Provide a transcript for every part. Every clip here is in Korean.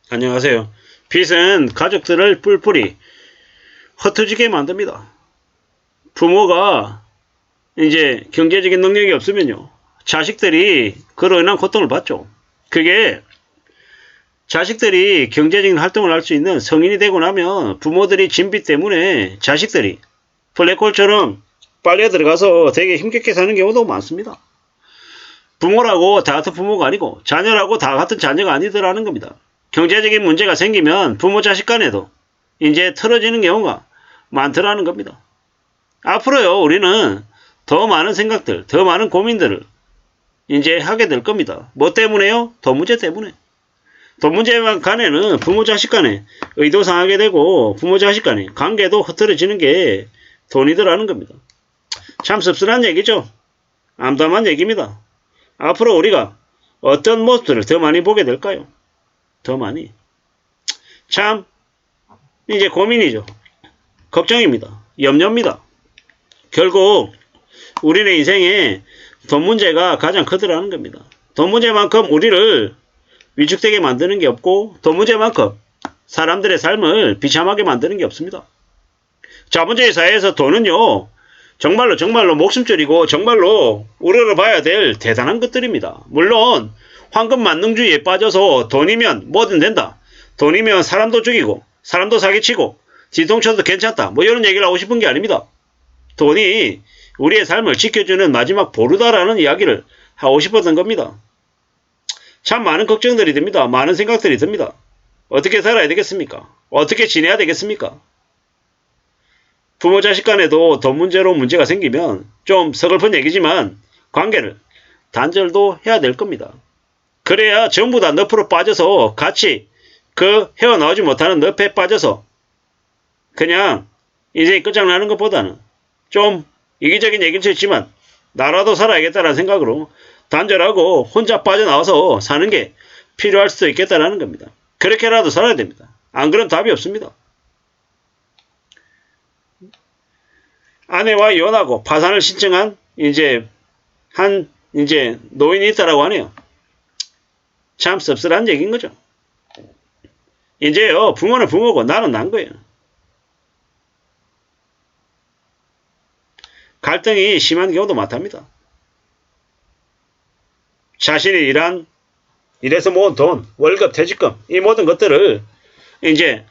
안녕하세요. 빚은 가족들을 뿔뿔이 흩어지게 만듭니다. 부모가 이제 경제적인 능력이 없으면요, 자식들이 그로 인한 고통을 받죠. 그게 자식들이 경제적인 활동을 할 수 있는 성인이 되고 나면 부모들이 진 빚 때문에 자식들이 블랙홀처럼 빨려 들어가서 되게 힘겹게 사는 경우도 많습니다. 부모라고 다 같은 부모가 아니고 자녀라고 다 같은 자녀가 아니더라는 겁니다. 경제적인 문제가 생기면 부모 자식 간에도 이제 틀어지는 경우가 많더라는 겁니다. 앞으로요, 우리는 더 많은 생각들, 더 많은 고민들을 이제 하게 될 겁니다. 뭐 때문에요? 돈 문제 때문에. 돈 문제 간에는 부모 자식 간에 의도 상하게 되고 부모 자식 간에 관계도 흐트러지는 게 돈이더라는 겁니다. 참 씁쓸한 얘기죠. 암담한 얘기입니다. 앞으로 우리가 어떤 모습들을 더 많이 보게 될까요? 더 많이. 참 이제 고민이죠. 걱정입니다. 염려입니다. 결국 우리의 인생에 돈 문제가 가장 크더라는 겁니다. 돈 문제만큼 우리를 위축되게 만드는 게 없고 돈 문제만큼 사람들의 삶을 비참하게 만드는 게 없습니다. 자본주의 사회에서 돈은요, 정말로 목숨줄이고 정말로 우러러봐야 될 대단한 것들입니다. 물론 황금 만능주의에 빠져서 돈이면 뭐든 된다, 돈이면 사람도 죽이고 사람도 사기치고 뒤통쳐도 괜찮다, 뭐 이런 얘기를 하고 싶은 게 아닙니다. 돈이 우리의 삶을 지켜주는 마지막 보루다라는 이야기를 하고 싶었던 겁니다. 참 많은 걱정들이 듭니다. 많은 생각들이 듭니다. 어떻게 살아야 되겠습니까? 어떻게 지내야 되겠습니까? 부모 자식 간에도 돈 문제로 문제가 생기면 좀 서글픈 얘기지만 관계를 단절도 해야 될 겁니다. 그래야 전부 다 늪으로 빠져서 같이 그 헤어나오지 못하는 늪에 빠져서 그냥 인생이 끝장나는 것보다는 좀 이기적인 얘기를 했지만 나라도 살아야겠다는 생각으로 단절하고 혼자 빠져나와서 사는 게 필요할 수도 있겠다라는 겁니다. 그렇게라도 살아야 됩니다. 안 그러면 답이 없습니다. 아내와 이혼하고 파산을 신청한 이제 노인이 있다라고 하네요. 참 씁쓸한 얘기인 거죠. 이제요, 부모는 부모고 나는 난 거예요. 갈등이 심한 경우도 많답니다. 자신이 일해서 모은 돈, 월급, 퇴직금, 이 모든 것들을 이제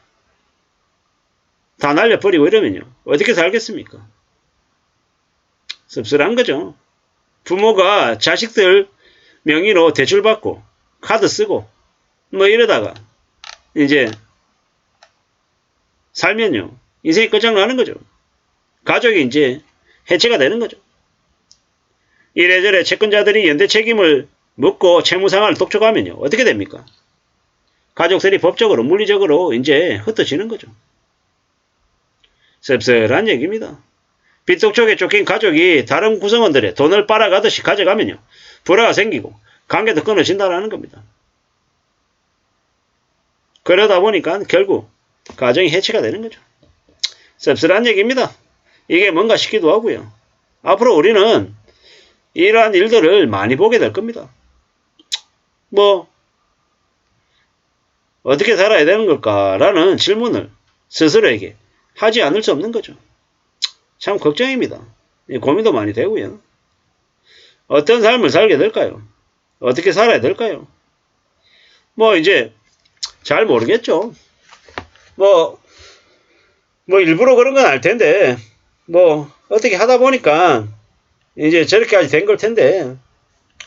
다 날려버리고 이러면요, 어떻게 살겠습니까? 씁쓸한 거죠. 부모가 자식들 명의로 대출받고 카드 쓰고 뭐 이러다가 이제 살면요, 인생이 끝장나는 거죠. 가족이 이제 해체가 되는 거죠. 이래저래 채권자들이 연대 책임을 묻고 채무상환을 독촉하면요, 어떻게 됩니까? 가족들이 법적으로 물리적으로 이제 흩어지는 거죠. 씁쓸한 얘기입니다. 빚독촉에 쫓긴 가족이 다른 구성원들의 돈을 빨아가듯이 가져가면요, 불화가 생기고 관계도 끊어진다는 겁니다. 그러다 보니까 결국 가정이 해체가 되는 거죠. 씁쓸한 얘기입니다. 이게 뭔가 싶기도 하고요. 앞으로 우리는 이러한 일들을 많이 보게 될 겁니다. 뭐 어떻게 살아야 되는 걸까라는 질문을 스스로에게 하지 않을 수 없는 거죠. 참 걱정입니다. 고민도 많이 되고요. 어떤 삶을 살게 될까요? 어떻게 살아야 될까요? 뭐 이제 잘 모르겠죠. 뭐 일부러 그런 건 알 텐데 뭐 어떻게 하다 보니까 이제 저렇게까지 된 걸 텐데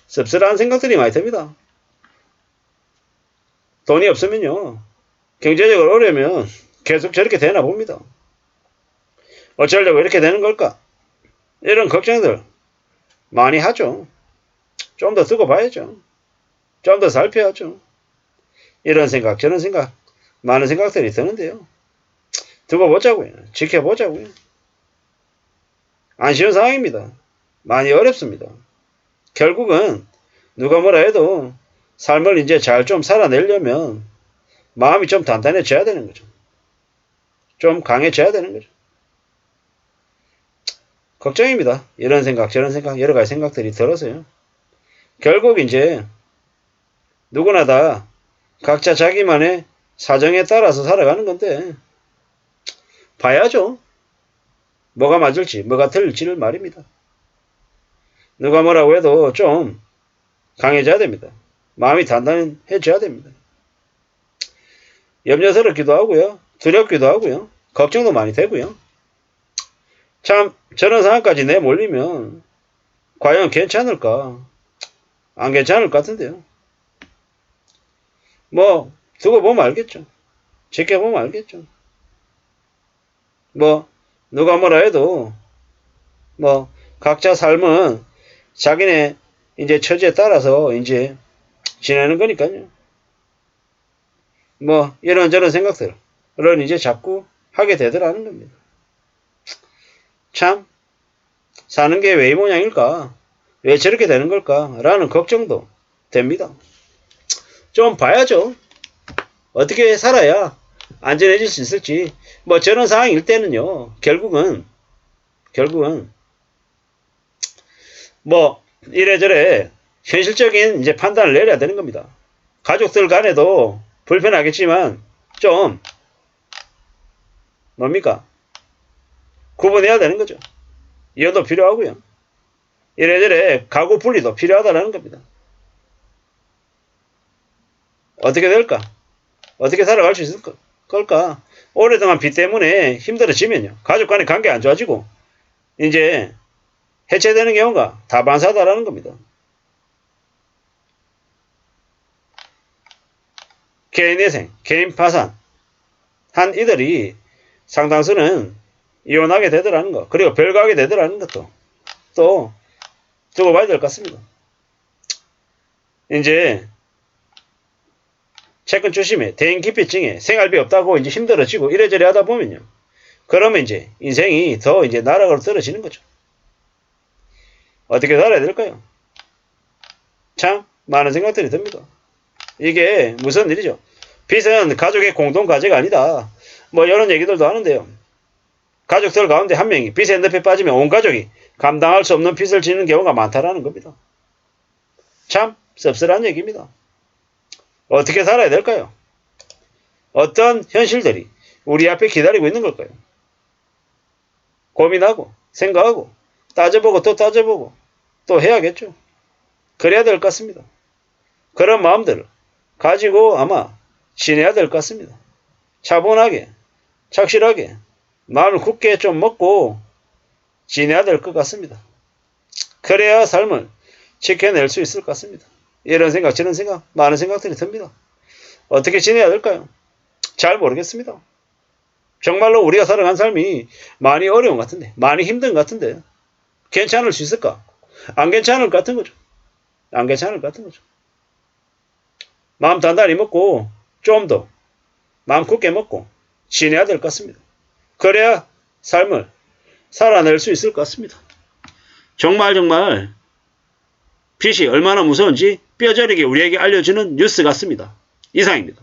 씁쓸한 생각들이 많이 듭니다. 돈이 없으면요, 경제적으로 어려우면 계속 저렇게 되나 봅니다. 어쩌려고 이렇게 되는 걸까? 이런 걱정들 많이 하죠. 좀 더 두고 봐야죠. 좀 더 살펴야죠. 이런 생각 저런 생각 많은 생각들이 드는데요. 두고 보자고요. 지켜보자고요. 안 쉬운 상황입니다. 많이 어렵습니다. 결국은 누가 뭐라 해도 삶을 이제 잘 좀 살아내려면 마음이 좀 단단해져야 되는 거죠. 좀 강해져야 되는 거죠. 걱정입니다. 이런 생각 저런 생각 여러 가지 생각들이 들어서요. 결국 이제 누구나 다 각자 자기만의 사정에 따라서 살아가는 건데 봐야죠. 뭐가 맞을지 뭐가 틀릴지를 말입니다. 누가 뭐라고 해도 좀 강해져야 됩니다. 마음이 단단해져야 됩니다. 염려스럽기도 하고요. 두렵기도 하고요. 걱정도 많이 되고요. 참 저런 상황까지 내몰리면 과연 괜찮을까? 안 괜찮을 것 같은데요. 뭐 두고 보면 알겠죠. 지켜보면 알겠죠. 뭐 누가 뭐라 해도 뭐 각자 삶은 자기네 이제 처지에 따라서 이제 지내는 거니까요. 뭐 이런저런 생각들을 이제 자꾸 하게 되더라는 겁니다. 참 사는 게 왜 이 모양일까? 왜 저렇게 되는 걸까? 라는 걱정도 됩니다. 좀 봐야죠. 어떻게 살아야 안전해질 수 있을지. 뭐 저런 상황일 때는요. 결국은 뭐 이래저래 현실적인 이제 판단을 내려야 되는 겁니다. 가족들 간에도 불편하겠지만 좀 뭡니까? 구분해야 되는 거죠. 이혼도 필요하고요. 이래저래 가구 분리도 필요하다는 겁니다. 어떻게 될까? 어떻게 살아갈 수 있을 걸까? 오랫동안 빚 때문에 힘들어지면요. 가족 간의 관계 안 좋아지고 이제 해체되는 경우가 다반사다라는 겁니다. 개인회생, 개인 파산 한 이들이 상당수는 이혼하게 되더라는 거, 그리고 별거하게 되더라는 것도 또 두고 봐야 될 것 같습니다. 이제 채권 주심에 대인 기피증에 생활비 없다고 이제 힘들어지고 이래저래 하다 보면요. 그러면 이제 인생이 더 이제 나락으로 떨어지는 거죠. 어떻게 살아야 될까요? 참 많은 생각들이 듭니다. 이게 무슨 일이죠? 빚은 가족의 공동 과제가 아니다. 뭐 이런 얘기들도 하는데요. 가족들 가운데 한 명이 빚의 늪에 빠지면 온 가족이 감당할 수 없는 빚을 지는 경우가 많다라는 겁니다. 참 씁쓸한 얘기입니다. 어떻게 살아야 될까요? 어떤 현실들이 우리 앞에 기다리고 있는 걸까요? 고민하고 생각하고 따져보고 또 따져보고 또 해야겠죠. 그래야 될 것 같습니다. 그런 마음들을 가지고 아마 지내야 될 것 같습니다. 차분하게 착실하게 마음을 굳게 좀 먹고 지내야 될 것 같습니다. 그래야 삶을 지켜낼 수 있을 것 같습니다. 이런 생각 저런 생각 많은 생각들이 듭니다. 어떻게 지내야 될까요? 잘 모르겠습니다. 정말로 우리가 살아간 삶이 많이 어려운 것 같은데 많이 힘든 것 같은데 괜찮을 수 있을까? 안 괜찮을 것 같은 거죠. 안 괜찮을 것 같은 거죠. 마음 단단히 먹고 좀 더 마음 굳게 먹고 지내야 될 것 같습니다. 그래야 삶을 살아낼 수 있을 것 같습니다. 정말 빚이 얼마나 무서운지 뼈저리게 우리에게 알려주는 뉴스 같습니다. 이상입니다.